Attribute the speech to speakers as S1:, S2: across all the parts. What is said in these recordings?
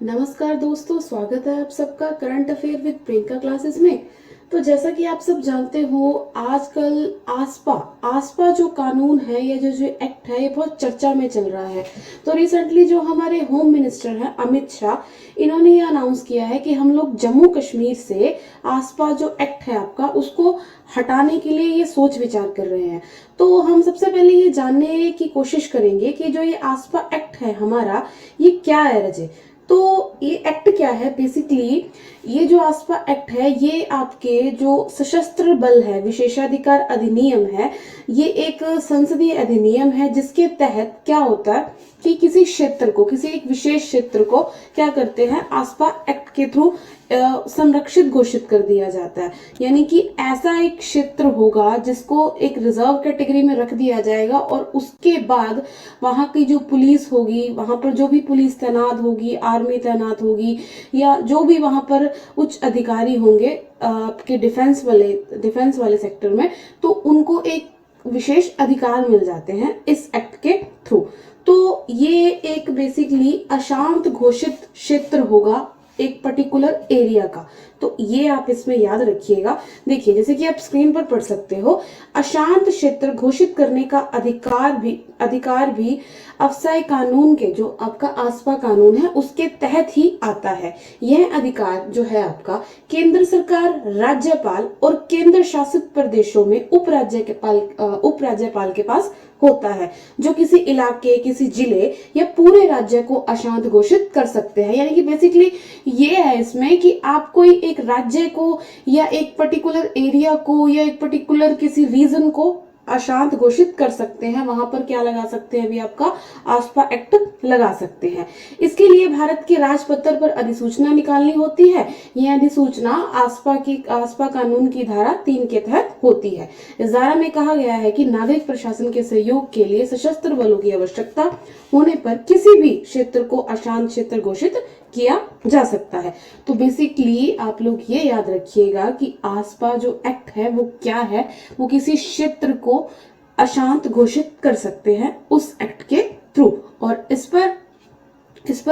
S1: नमस्कार दोस्तों, स्वागत है आप सबका current affair with Priyanka classes में। तो जैसा कि आप सब जानते हो, आजकल आसपा आसपा जो कानून है या जो जो एक्ट है, ये बहुत चर्चा में चल रहा है। तो रिसेंटली जो हमारे होम मिनिस्टर हैं अमित शाह, इन्होंने ये अनाउंस किया है कि हम लोग जम्मू कश्मीर से आसपा जो एक्ट है आपका, उसको हटाने के लिए ये सोच विचार कर रहे हैं। तो हम सबसे पहले ये जानने की कोशिश करेंगे कि जो ये आसपा एक्ट है हमारा, ये क्या है रजे। तो ये एक्ट क्या है बेसिकली। ये जो आसपा एक्ट है, ये आपके जो सशस्त्र बल है, विशेषाधिकार अधिनियम है, ये एक संसदीय अधिनियम है जिसके तहत क्या होता है कि किसी क्षेत्र को, किसी एक विशेष क्षेत्र को क्या करते हैं, आसपा एक्ट के थ्रू संरक्षित घोषित कर दिया जाता है। यानी कि ऐसा एक क्षेत्र होगा जिसको एक रिजर्व कैटेगरी में रख दिया जाएगा और उसके बाद वहां की जो पुलिस होगी, वहां पर जो भी पुलिस तैनात होगी, आर्मी तैनात होगी, या जो भी वहां पर उच्च अधिकारी होंगे आपके डिफेंस वाले सेक्टर में, तो उनको एक विशेष अधिकार मिल जाते हैं इस एक्ट के थ्रू। तो ये एक बेसिकली अशांत घोषित क्षेत्र होगा एक पर्टिकुलर एरिया का। तो ये आप इसमें याद रखिएगा। देखिए, जैसे कि आप स्क्रीन पर पढ़ सकते हो, अशांत क्षेत्र घोषित करने का अधिकार भी अफसाई कानून के, जो आपका आसपा कानून है, उसके तहत ही आता है। यह अधिकार जो है आपका केंद्र सरकार, राज्यपाल और केंद्र शासित प्रदेशों में उपराज्यपाल के पास होता है, जो किसी इलाके, किसी जिले या पूरे राज्य को अशांत घोषित कर सकते हैं। यानी कि बेसिकली ये है इसमें कि आप कोई एक राज्य को या एक पर्टिकुलर एरिया को या एक पर्टिकुलर किसी रीजन को अशांत घोषित कर सकते हैं। वहां पर क्या लगा सकते हैं, अभी आपका आसपा एक्ट लगा सकते हैं। इसके लिए भारत के राजपत्र पर अधिसूचना निकालनी होती है। यह अधिसूचना आसपा कानून की धारा 3 के तहत होती है। इस धारा में कहा गया है कि नागरिक प्रशासन के सहयोग के लिए सशस्त्र बलों की आवश्यकता होने पर किसी भी क्षेत्र को अशांत क्षेत्र घोषित किया जा सकता है। तो बेसिकली आप लोग ये याद रखिएगा कि आसपा जो एक्ट है वो क्या है, वो किसी क्षेत्र को अशांत घोषित कर सकते हैं उस एक्ट के थ्रू। और इस पर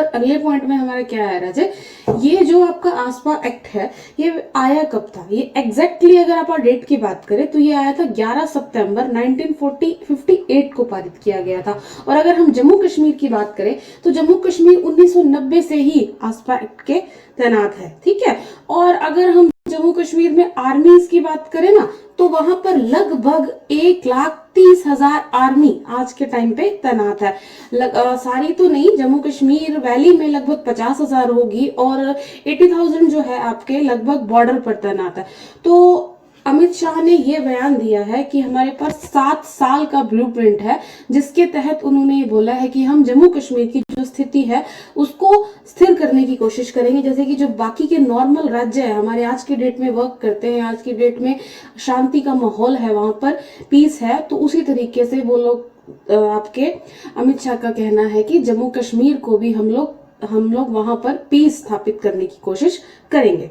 S1: अगले पॉइंट में हमारा क्या है राजे, ये जो आपका आसपा एक्ट है, ये आया कब था? ये एग्जैक्टली अगर आप डेट की बात करें तो ये आया था 11 सितंबर 1958 को पारित किया गया था। और अगर हम जम्मू कश्मीर की बात करें तो जम्मू कश्मीर 1990 से ही आसपा एक्ट के तैनात है, ठीक है। और अगर हम जम्मू कश्मीर में आर्मीज की बात करें ना, तो वहां पर लगभग 1,30,000 आर्मी आज के टाइम पे तैनात है। सारी तो नहीं, जम्मू कश्मीर वैली में लगभग 50,000 होगी और 80,000 जो है आपके लगभग बॉर्डर पर तैनात है। तो अमित शाह ने ये बयान दिया है कि हमारे पास 7 साल का ब्लूप्रिंट है, जिसके तहत उन्होंने ये बोला है कि हम जम्मू कश्मीर की जो स्थिति है उसको स्थिर करने की कोशिश करेंगे। जैसे कि जो बाकी के नॉर्मल राज्य है हमारे आज की डेट में वर्क करते हैं, आज की डेट में शांति का माहौल है, वहां पर पीस है, तो उसी तरीके से वो लोग आपके अमित शाह का कहना है कि जम्मू कश्मीर को भी हम लोग वहां पर पीस स्थापित करने की कोशिश करेंगे।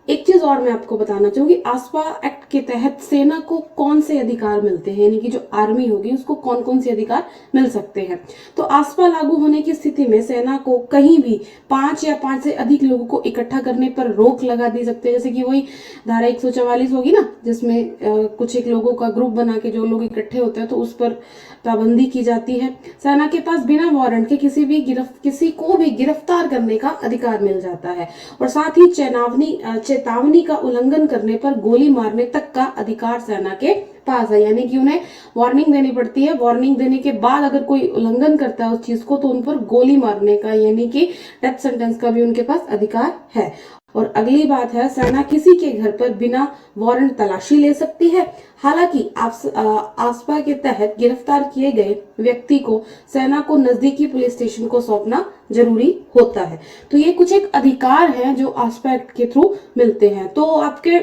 S1: एक चीज और मैं आपको बताना चाहूंगी, आसपा एक्ट के तहत सेना को कौन से अधिकार मिलते हैं, यानी कि जो आर्मी होगी उसको कौन कौन से अधिकार मिल सकते हैं। तो आसपा लागू होने की स्थिति में सेना को कहीं भी 5 या 5 से अधिक लोगों को इकट्ठा करने पर रोक लगा दी सकते हैं। जैसे कि वही धारा 144 होगी ना, जिसमें कुछ एक लोगों का ग्रुप बना के जो लोग इकट्ठे होते हैं, तो उस पर पाबंदी की जाती है। सेना के पास बिना वारंट के किसी को भी गिरफ्तार करने का अधिकार मिल जाता है। और साथ ही चेतावनी का उल्लंघन करने पर गोली मारने तक का अधिकार सेना के पास है। यानी कि उन्हें वार्निंग देनी पड़ती है, वार्निंग देने के बाद अगर कोई उल्लंघन करता है उस चीज को, तो उन पर गोली मारने का, यानी कि डेथ सेंटेंस का भी उनके पास अधिकार है। और अगली बात है, सेना किसी के घर पर बिना वारंट तलाशी ले सकती है। हालांकि आसपा के तहत गिरफ्तार किए गए व्यक्ति को सेना को नजदीकी पुलिस स्टेशन को सौंपना जरूरी होता है। तो ये कुछ एक अधिकार है जो आसपा एक्ट के थ्रू मिलते हैं। तो आपके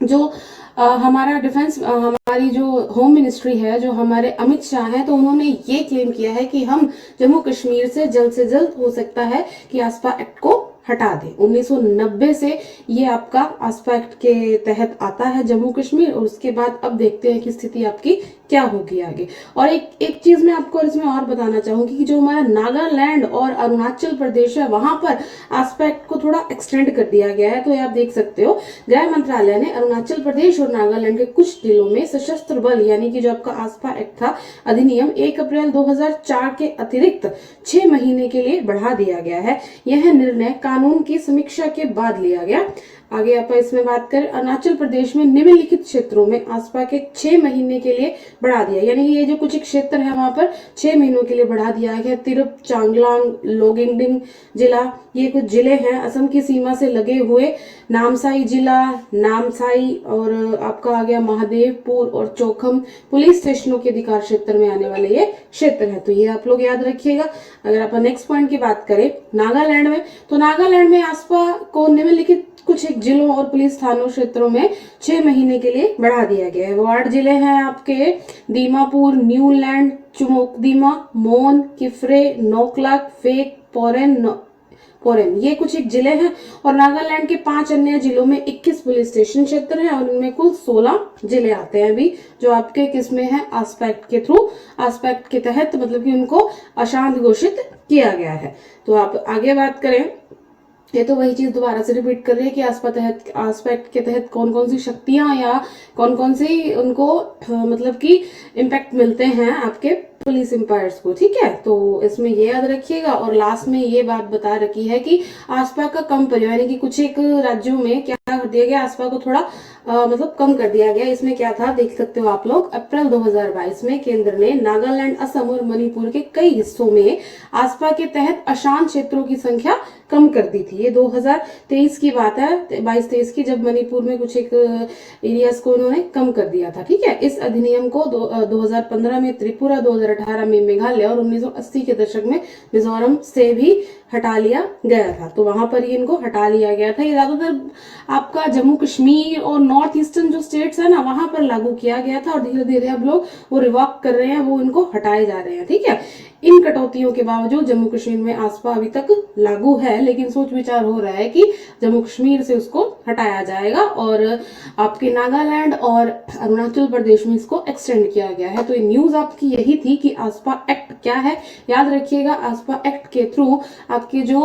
S1: जो हमारा हमारी जो होम मिनिस्ट्री है, जो हमारे अमित शाह हैं, तो उन्होंने ये क्लेम किया है कि हम जम्मू कश्मीर से जल्द हो सकता है कि आसपा एक्ट को हटा दें। 1990 से ये आपका आसपा एक्ट के तहत आता है जम्मू कश्मीर, और उसके बाद अब देखते हैं कि स्थिति आपकी क्या होगी आगे। और एक एक चीज मैं आपको इसमें और बताना चाहूंगी कि जो हमारा नागालैंड और अरुणाचल प्रदेश है वहां पर आस्पा एक्ट को थोड़ा एक्सटेंड कर दिया गया है। तो ये आप देख सकते हो, गृह मंत्रालय ने अरुणाचल प्रदेश और नागालैंड के कुछ जिलों में सशस्त्र बल यानी कि जो आपका आस्पा एक्ट था अधिनियम 1 अप्रैल 2004 के अतिरिक्त 6 महीने के लिए बढ़ा दिया गया है। यह निर्णय कानून की समीक्षा के बाद लिया गया। आगे आप इसमें बात करें, अरुणाचल प्रदेश में निम्नलिखित क्षेत्रों में आस्पा के 6 महीने के लिए बढ़ा दिया, यानी कि ये जो कुछ एक क्षेत्र है वहां पर 6 महीनों के लिए बढ़ा दिया गया। तिरप, चांगलांग, लोंगडिंग जिला, ये कुछ जिले हैं असम की सीमा से लगे हुए। नामसाई जिला, नामसाई और आपका आ गया महादेवपुर और चौखम पुलिस स्टेशनों के अधिकार क्षेत्र में आने वाले ये क्षेत्र है। तो ये आप लोग याद रखिएगा। अगर आप नेक्स्ट पॉइंट की बात करें नागालैंड में, तो नागालैंड में आस्पा को निम्नलिखित कुछ एक जिलों और पुलिस थानों क्षेत्रों में 6 महीने के लिए बढ़ा दिया गया है। वो 8 जिले हैं आपके, दीमापुर, न्यूलैंड, चुमोकदीमा, मोन, किफरे, नोकलाक, फेक, पोरेन, ये कुछ एक जिले हैं। और नागालैंड के 5 अन्य जिलों में 21 पुलिस स्टेशन क्षेत्र हैं और इनमें कुल 16 जिले आते हैं अभी, जो आपके किसमें है, आस्पा एक्ट के थ्रू, आस्पा एक्ट के तहत, मतलब कि उनको अशांत घोषित किया गया है। तो आप आगे बात करें, ये तो वही चीज दोबारा से रिपीट कर रही है कि आस्पा एक्ट के तहत कौन कौन सी शक्तियां या कौन कौन सी उनको मतलब कि इम्पैक्ट मिलते हैं आपके पुलिस एम्पायर्स को, ठीक है। तो इसमें ये याद रखिएगा। और लास्ट में ये बात बता रखी है कि आस्पा का कम परिवार यानी कि कुछ एक राज्यों में क्या कर दिया गया, आस्पा को थोड़ा मतलब कम कर दिया गया। इसमें क्या था देख सकते हो आप लोग, अप्रैल 2022 में केंद्र ने नागालैंड, असम और मणिपुर के कई हिस्सों में आस्पा के तहत अशांत क्षेत्रों की संख्या कम कर दी थी। ये 2023 की बात है, 22-23 की, जब मणिपुर में कुछ एक एरियाज को उन्होंने कम कर दिया था, ठीक है। इस अधिनियम को 2015 में त्रिपुरा, 2018 में मेघालय और 1980 के दशक में मिजोरम से भी हटा लिया गया था। तो वहां पर इनको हटा लिया गया था। ये ज्यादातर आपका जम्मू कश्मीर और नॉर्थ ईस्टर्न जो स्टेट्स है ना वहां पर लागू किया गया था और धीरे धीरे अब लोग वो रिवॉक कर रहे हैं, वो इनको हटाए जा रहे हैं, ठीक है। इन कटौतियों के बावजूद जम्मू कश्मीर में आस्पा अभी तक लागू है, लेकिन सोच विचार हो रहा है कि जम्मू कश्मीर से उसको हटाया जाएगा और आपके नागालैंड और अरुणाचल प्रदेश में इसको एक्सटेंड किया गया है। तो ये न्यूज आपकी यही थी कि आस्पा एक्ट क्या है। याद रखिएगा, आस्पा एक्ट के थ्रू आपके जो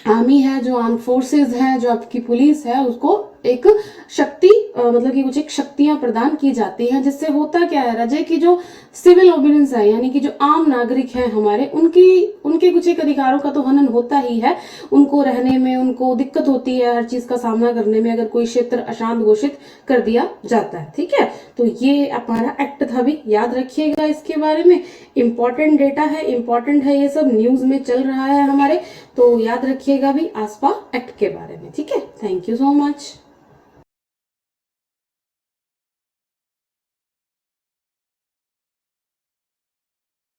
S1: आर्मी है, जो आर्म फोर्सेस है, जो आपकी पुलिस है, उसको एक शक्ति मतलब कि कुछ एक शक्तियां प्रदान की जाती हैं, जिससे होता क्या है राजे की जो सिविल ओबिडियंस है यानी कि जो आम नागरिक हैं हमारे, उनके कुछ एक अधिकारों का तो हनन होता ही है। उनको रहने में उनको दिक्कत होती है, हर चीज का सामना करने में अगर कोई क्षेत्र अशांत घोषित कर दिया जाता है, ठीक है। तो ये हमारा एक्ट था, भी याद रखिएगा इसके बारे में। इंपॉर्टेंट डेटा है, इंपॉर्टेंट है, ये सब न्यूज में चल रहा है हमारे, तो याद रखिएगा भी आस्पा एक्ट के बारे में, ठीक है। Thank you so much.